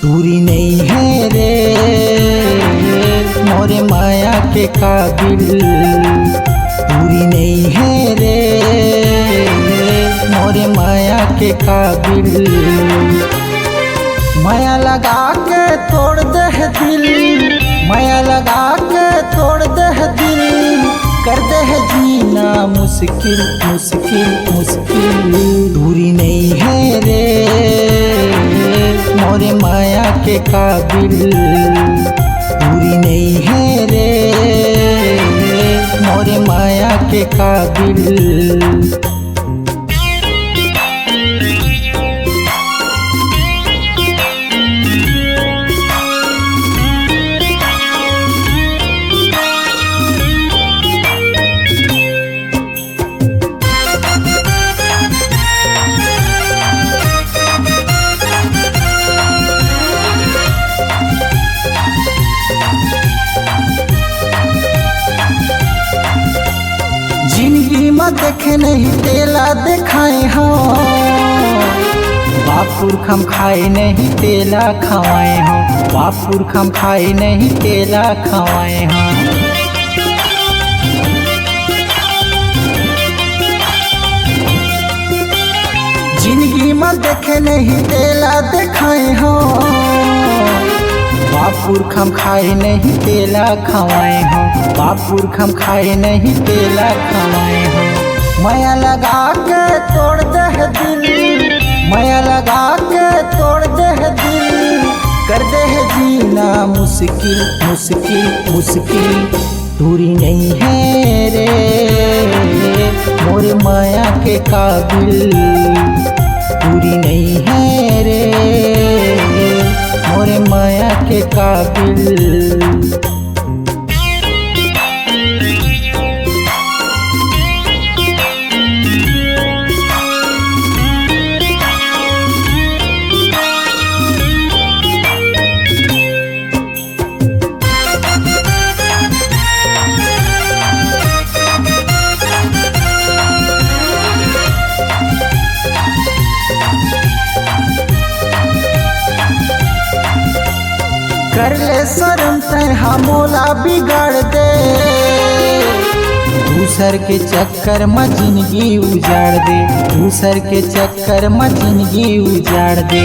दूरी नहीं है रे मोरे माया के काबिल, दूरी नहीं है रे मोरे माया के काबिल। माया लगा के तोड़ दे दिल, माया लगा के तोड़ दे दिल, कर दे जीना मुश्किल मुश्किल मुश्किल। दूरी नहीं है रे मोरे माया के काबिल, दूरी नहीं है रे मोरे माया के काबिल। जिंदगी में देखे नहीं तेला दिखाए हो, बापुर खम खाए नहीं तेला खवाए हो, बापुर खम खाए नहीं तेला खवाए हो। जिंदगी में देखे नहीं तेला दिखाए हो, बापुर खम खाए नहीं तेला खवाए हो, बापुर खम खाए नहीं तेला खवाए हो। माया लगा के तोड़ दे दिल, माया लगा के तोड़ दे दिल, कर दे जीना मुश्किल मुश्किल मुश्किल। दूरी नहीं है रे मोरे माया के काबिल, दूरी नहीं है रे मोरे माया के काबिल। कर ले शर्म तैहा मोला बिगाड़ दे, दूसर के चक्कर में जिंदगी उजाड़ दे, दूसर के चक्कर में जिंदगी उजाड़ दे।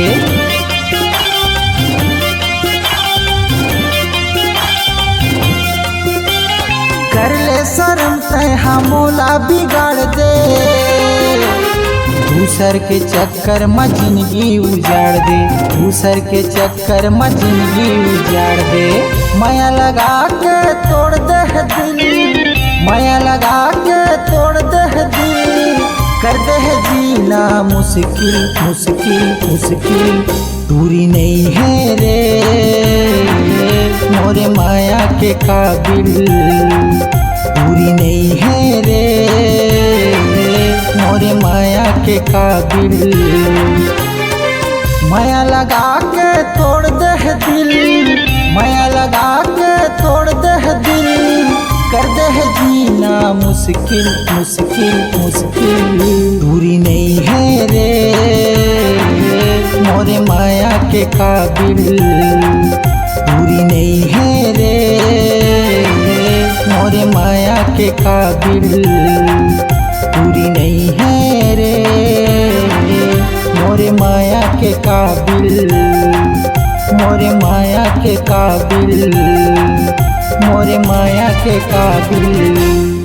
कर ले शर्म तैहा मोला बिगाड़ दे, दूसर के चक्कर में जिंदगी उजाड़ दे, दूसर के चक्कर में जिंदगी उजाड़ दे। माया लगा के तोड़ दे दिल, माया लगा के तोड़ दे दिल, कर दे जीना मुश्किल मुश्किल मुश्किल। दूरी नहीं है रे मोरे माया के काबिल, दूरी नहीं है रे मोरे माया के काबिल। माया लगा के तोड़ दे दिल, माया लगा के तोड़ दे दिल, कर दे जीना मुश्किल मुश्किल मुश्किल। दूरी नहीं है रे मोरे माया के काबिल, दूरी नहीं है रे मोरे माया के काबिल, दूरी नहीं है रे मोरे माया के काबिल, मोरे माया के काबिल, मोरे माया के काबिल।